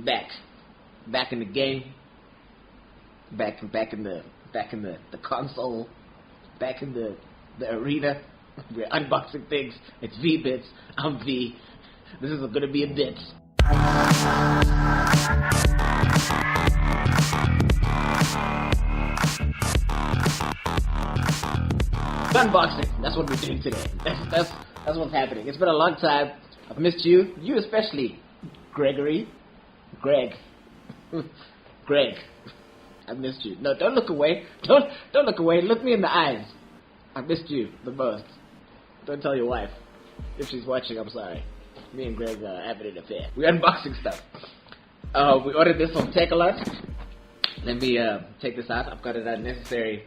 back in the game, back in the console, back in the arena. We're unboxing things. It's V Bits. I'm V. This is gonna be a bit. Unboxing. That's what we're doing today. That's what's happening. It's been a long time. I've missed you. You especially, Greg. I missed you. No, don't look away. Don't look away. Look me in the eyes. I missed you the most. Don't tell your wife. If she's watching, I'm sorry. Me and Greg are having an affair. We're unboxing stuff. We ordered this from Takealot. Let me take this out. I've got an unnecessary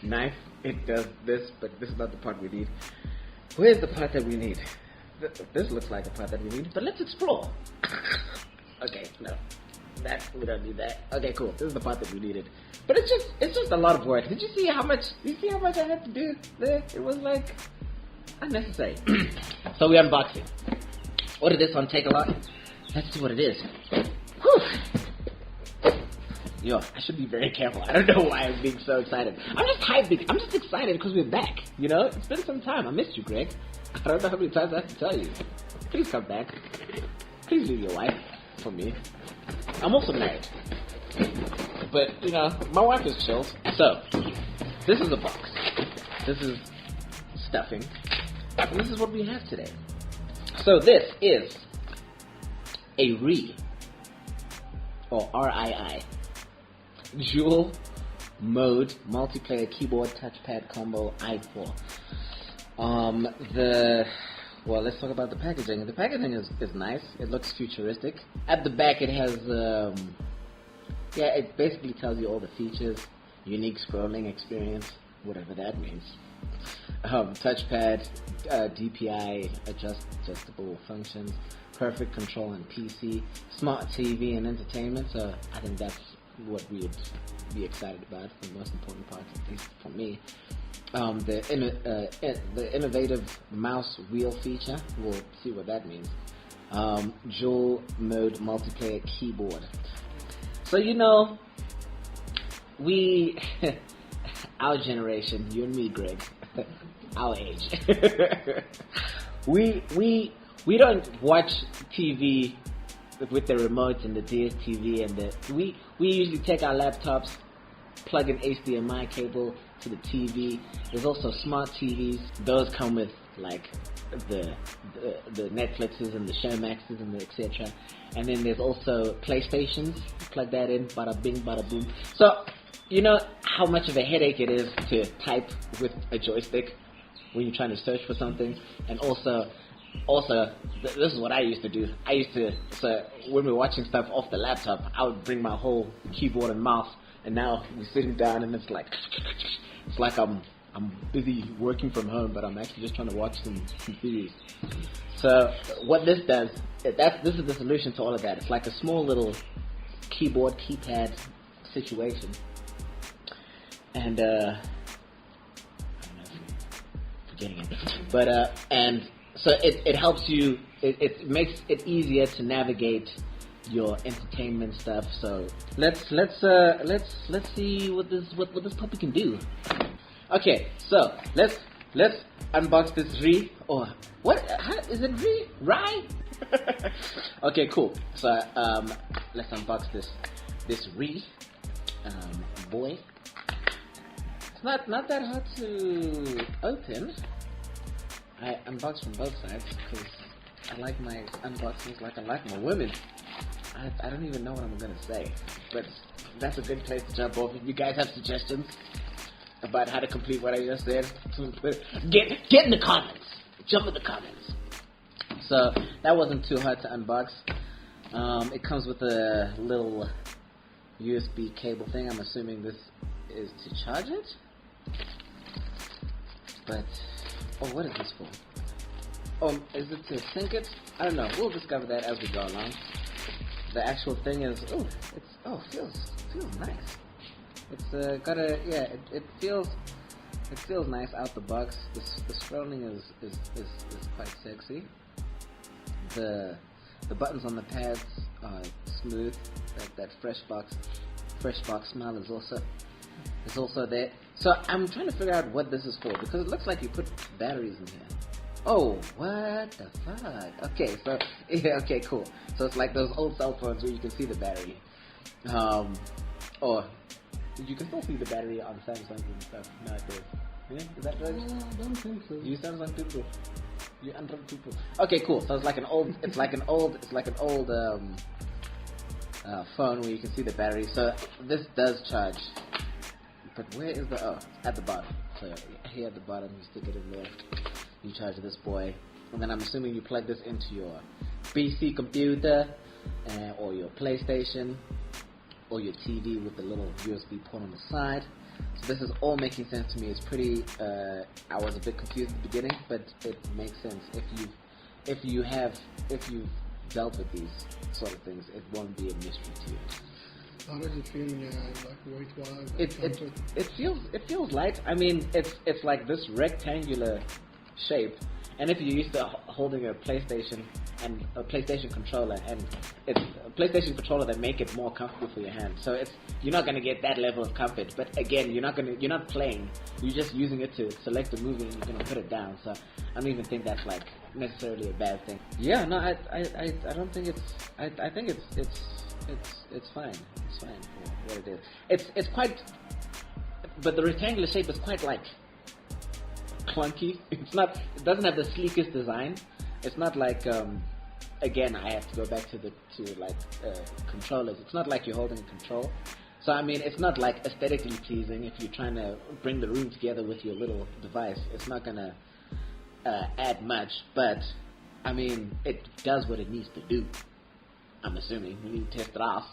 knife. It does this, but this is not the part we need. Where's the part that we need? This looks like the part that we need, but let's explore. Okay, no. We don't need that. Okay, cool. This is the part that we needed. But it's just a lot of work. Did you see how much I had to do there? It was like unnecessary. So we unbox it. Ordered this on Takealot. Let's see what it is. Whew. Yo, I should be very careful. I don't know why I'm being so excited. I'm just hyped. I'm just excited because we're back. You know, it's been some time. I missed you, Greg. I don't know how many times I have to tell you. Please come back. Please leave your wife for me. I'm also married. But, you know, my wife is chilled. So, this is a box. This is stuffing. And this is what we have today. So this is a Rii, or RII, dual mode multiplayer keyboard touchpad combo i4. Well, let's talk about the packaging. The packaging is nice. It looks futuristic. At the back, it has, it basically tells you all the features, unique scrolling experience, whatever that means. Touchpad, DPI, adjustable functions, perfect control on PC, smart TV and entertainment. So I think that's what we would be excited about, the most important part, at least for me. The innovative mouse wheel feature, we'll see what that means. Dual mode multiplayer keyboard. So, you know, our generation, you and me, Greg, our age, we don't watch TV with the remote and the DSTV and we usually take our laptops, plug an HDMI cable to the TV. There's also smart TVs. Those come with like the Netflixes and the Showmaxes and the etc. And then there's also PlayStations. Plug that in, bada bing, bada boom. So you know how much of a headache it is to type with a joystick when you're trying to search for something. And also, this is what I used to do. So when we're watching stuff off the laptop, I would bring my whole keyboard and mouse, and now we're sitting down and it's like I'm busy working from home, but I'm actually just trying to watch some series. So what this does, this is the solution to all of that. It's like a small little keypad situation. And I don't know if you're forgetting it, but and so it helps you. It makes it easier to navigate your entertainment stuff. So let's see what this puppy can do. Okay, so let's unbox this Rii. Or what? How, is it Rii? Okay, cool. So let's unbox this Rii boy. It's not that hard to open. I unbox from both sides because I like my unboxings like I like my women. I don't even know what I'm gonna say, but that's a good place to jump off. If you guys have suggestions about how to complete what I just said, get in the comments. Jump in the comments. So that wasn't too hard to unbox. It comes with a little USB cable thing. I'm assuming this is to charge it. But what is this for? Is it to sync it? I don't know. We'll discover that as we go along. The actual thing is, feels nice. It's got it feels nice out the box. The scrolling is quite sexy. The buttons on the pads smooth. That fresh box smell is also there. So I'm trying to figure out what this is for, because it looks like you put batteries in here. Oh, what the fuck? Okay, so yeah, okay, cool. So it's like those old cell phones where you can see the battery, or you can still see the battery on Samsung and stuff nowadays. Yeah, is that right? I don't think so. You Samsung people. You Android people. Okay, cool. So it's like an old phone where you can see the battery. So this does charge. But where is the at the bottom. So here at the bottom, you stick it in there. You charge this boy, and then I'm assuming you plug this into your PC computer, or your PlayStation, or your TV with the little USB port on the side. So this is all making sense to me. It's pretty. I was a bit confused at the beginning, but it makes sense if you've dealt with these sort of things. It won't be a mystery to you. How does it feel in your hand, like weight-wise? It feels light. I mean, it's like this rectangular shape, and if you're used to holding a PlayStation and a PlayStation controller, and it's a PlayStation controller that make it more comfortable for your hand. So you're not gonna get that level of comfort. But again, you're not playing. You're just using it to select a movie and you're gonna put it down. So I don't even think that's like necessarily a bad thing. Yeah, no, I don't think it's. I think it's fine. It's fine for what it is. It's quite, but the rectangular shape is quite like clunky. It doesn't have the sleekest design. It's not like again, I have to go back to controllers. It's not like you're holding a control. So I mean, it's not like aesthetically pleasing if you're trying to bring the room together with your little device. It's not gonna add much, but I mean, it does what it needs to do. I'm assuming we need to test it off.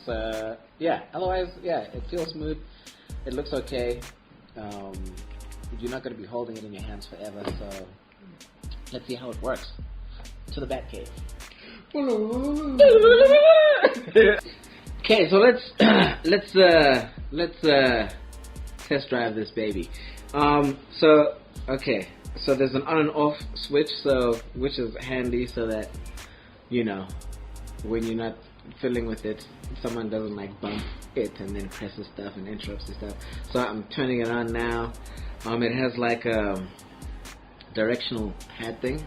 So yeah, otherwise, yeah, it feels smooth. It looks okay. You're not going to be holding it in your hands forever, so let's see how it works. To the Batcave. Okay, so let's test drive this baby. So there's an on and off switch, which is handy so that when you're not fiddling with it, someone doesn't like bump it and then presses stuff and interrupts the stuff. So I'm turning it on now. It has like a directional pad thing.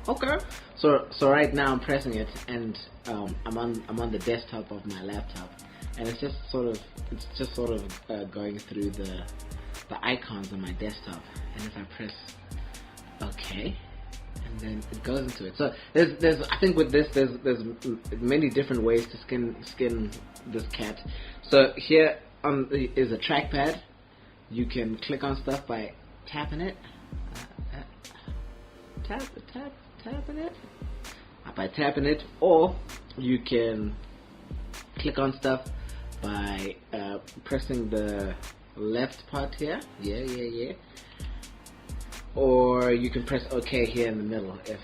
Okay. So right now I'm pressing it, and I'm on the desktop of my laptop, and it's just sort of going through the icons on my desktop. And if I press OK, and then it goes into it. So there's I think with this there's many different ways to skin this cat. So here is a trackpad. You can click on stuff by tapping it. Tapping it. By tapping it, or you can click on stuff by pressing the left part here. Yeah. Or you can press OK here in the middle if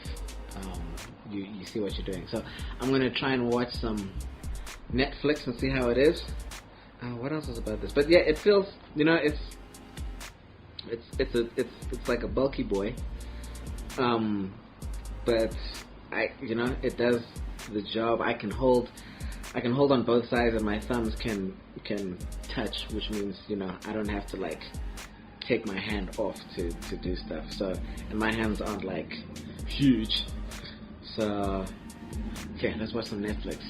you see what you're doing. So I'm gonna try and watch some Netflix and see how it is. What else is about this? But yeah, it feels, it's like a bulky boy. But it does the job. I can hold on both sides, and my thumbs can touch, which means I don't have to like take my hand off to do stuff. So, and my hands aren't like huge. So okay, let's watch some Netflix.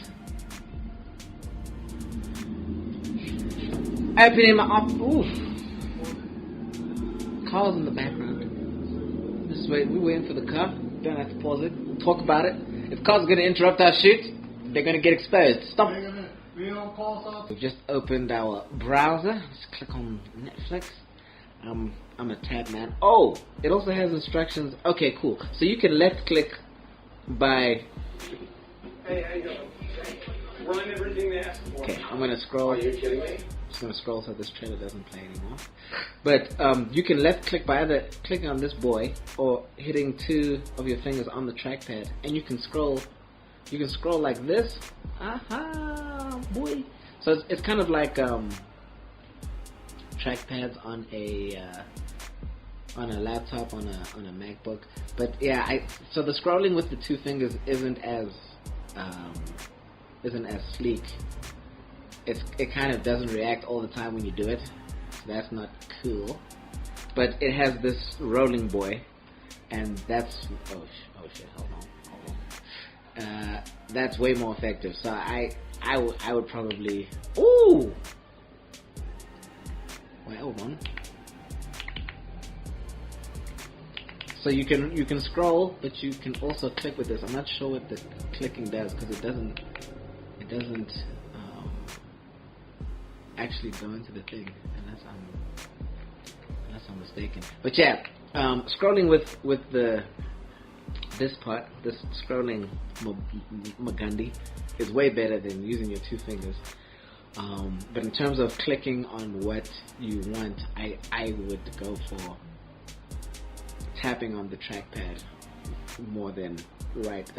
Opening my up. Oof. Cars in the background. We're waiting for the car. Don't have to pause it. We'll talk about it. If cars are going to interrupt our shoot, they're going to get exposed. Stop. We've just opened our browser. Let's click on Netflix. I'm a tab man. Oh, it also has instructions. Okay, cool. So you can left click by. Hey, how you doing? Run everything there. Okay, I'm gonna scroll. Are you kidding me? Just gonna scroll so this trailer doesn't play anymore. But you can left click by either clicking on this boy or hitting two of your fingers on the trackpad, and you can scroll. You can scroll like this. Aha, boy! So it's kind of like trackpads on a laptop, on a MacBook. But yeah, so the scrolling with the two fingers isn't as sleek. It kind of doesn't react all the time when you do it, so that's not cool. But it has this rolling boy, and that's oh shit, hold on. That's way more effective. So I would probably ooh. Wait, hold on. So you can scroll, but you can also click with this. I'm not sure what the clicking does because it doesn't actually go into the thing unless I'm mistaken. But yeah, scrolling with this part, this scrolling Magandi is way better than using your two fingers. But in terms of clicking on what you want, I would go for tapping on the trackpad more than left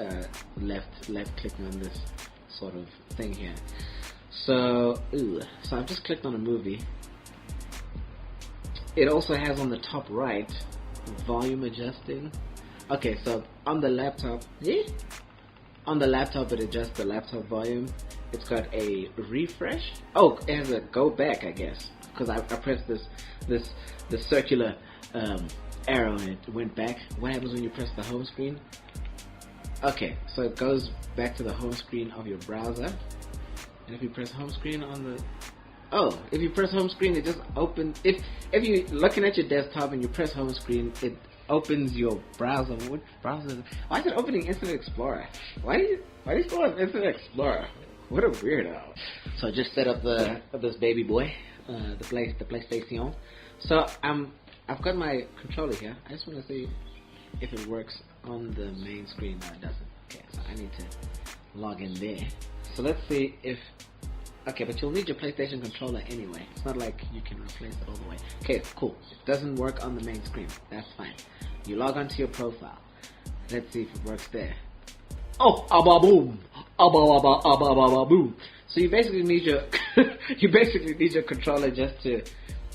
clicking on this sort of thing here. So I've just clicked on a movie. It also has on the top right volume adjusting. Okay, so on the laptop, it adjusts the laptop volume. It's got a refresh. Oh, it has a go back, I guess, because I pressed this circular arrow and it went back. What happens when you press the home screen? Okay, so it goes back to the home screen of your browser. And if you press home screen if you press home screen, it just opens. If you're looking at your desktop and you press home screen, it opens your browser. Which browser? Why is it opening Internet Explorer? Why do you still have Internet Explorer? What a weirdo. So I just set up this baby boy, the PlayStation. So I've got my controller here. I just want to see if it works on the main screen. No, it doesn't. Okay, so I need to log in there. So let's see if... Okay, but you'll need your PlayStation controller anyway. It's not like you can replace it all the way. Okay, cool. It doesn't work on the main screen. That's fine. You log onto your profile. Let's see if it works there. Oh, boom, boom. So you basically need your controller just to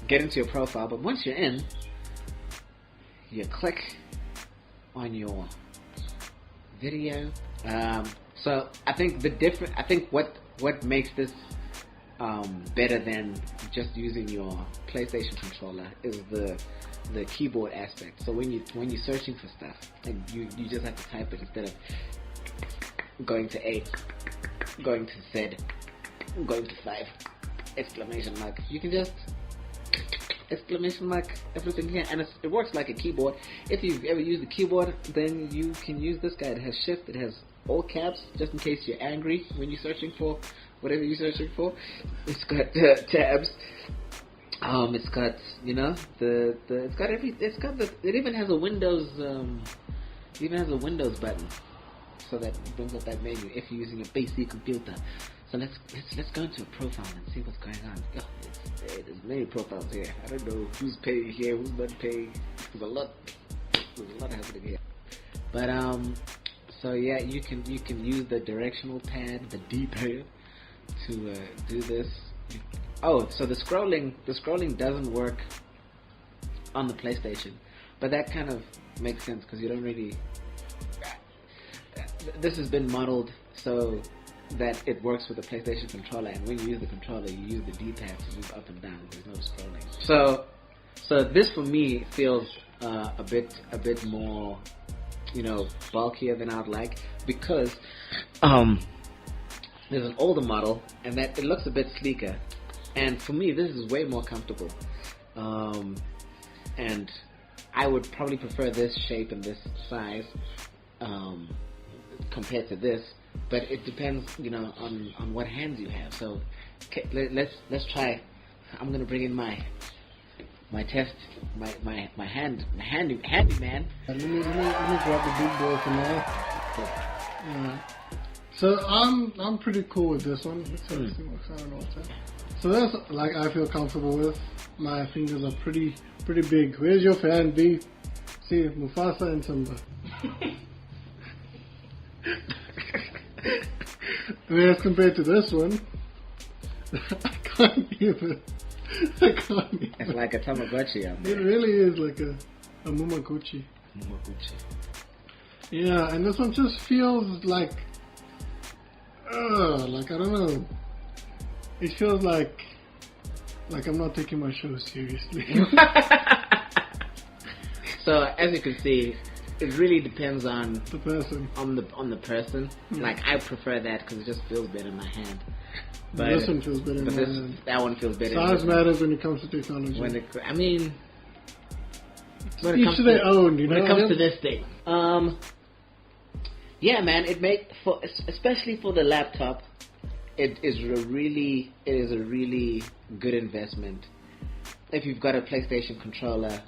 get into your profile. But once you're in, you click on your video. So I think what makes this better than just using your PlayStation controller is the keyboard aspect. So when you're searching for stuff, and you just have to type it instead of going to A, going to Z, going to 5, exclamation mark. You can just exclamation mark everything here, and it works like a keyboard. If you've ever used a keyboard, then you can use this guy. It has shift, it has all caps, just in case you're angry when you're searching for whatever you're searching for. It's got tabs. It's got it even has a Windows Windows button, so that brings up that menu if you're using a PC computer. So let's go into a profile and see what's going on. There's many profiles here. I don't know who's paying here, who's not paying. There's a lot happening here. But so yeah, you can use the directional pad, the D-pad, to do this. Oh, so the scrolling doesn't work on the PlayStation, but that kind of makes sense because you don't really. This has been modeled so that it works with the PlayStation controller, and when you use the controller, you use the D-pad to move up and down. There's no scrolling. So this for me feels a bit more, bulkier than I'd like, because there's an older model and that it looks a bit sleeker, and for me this is way more comfortable, and I would probably prefer this shape and this size compared to this. But it depends, on what hands you have. So let's try. I'm gonna bring in my test, my handy man. Let me grab the big boy for now. So I'm pretty cool with this one. Let's see what's on all time. So that's like I feel comfortable with. My fingers are pretty big. Where's your fan, B? See, Mufasa and Simba. Whereas compared to this one, I can't even. It's like a Tamagotchi out there. It really is like a Mumaguchi. Yeah, and this one just feels like like I don't know. It feels like I'm not taking my show seriously. So as you can see, it really depends on The person. on the person. Like I prefer that because it just feels better in my hand. This one feels better in but my this, hand. that one feels better. Size in my hand. matters when it comes to technology. I mean, when it Each comes to to their own, you know. when it comes to this thing, yeah, man, especially for the laptop, it is a really good investment. If you've got a PlayStation controller,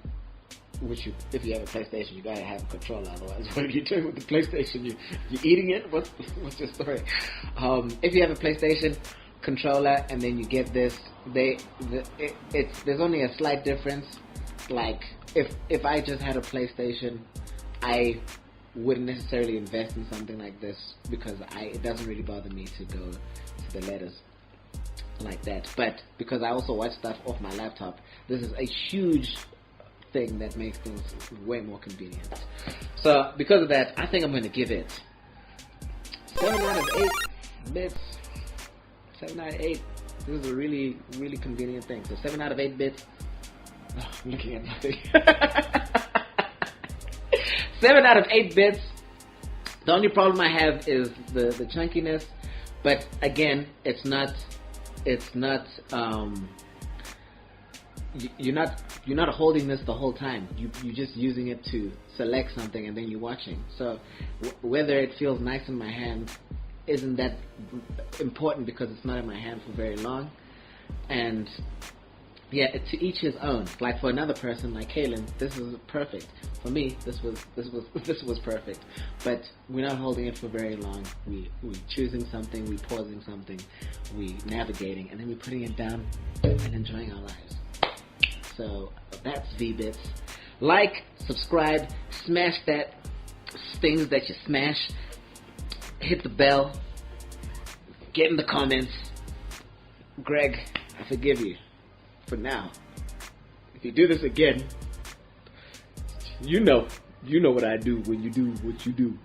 if you have a PlayStation, you gotta have a controller. Otherwise, what are you doing with the PlayStation? You eating it? What's your story? If you have a PlayStation controller and then you get this, there's only a slight difference. Like if I just had a PlayStation, I wouldn't necessarily invest in something like this because it doesn't really bother me to go to the letters like that. But because I also watch stuff off my laptop, this is a huge thing that makes things way more convenient. So because of that, I think I'm going to give it 7 out of 8 bits. 7 out of 8. This is a really convenient thing. So 7 out of 8 bits. Oh, I'm looking at nothing. 7 out of 8 bits. The only problem I have is the chunkiness, but again, it's not. You're not holding this the whole time. You're just using it to select something and then you're watching. So whether it feels nice in my hand isn't that important because it's not in my hand for very long. And yeah, to each his own. Like for another person like Kaylin, this is perfect. For me, this was perfect. But we're not holding it for very long. We choosing something, we pausing something, we navigating, and then we're putting it down and enjoying our lives. So that's V-Bits. Like, subscribe, smash that things that you smash, hit the bell, get in the comments. Greg, I forgive you for now. If you do this again, you know what I do when you do what you do.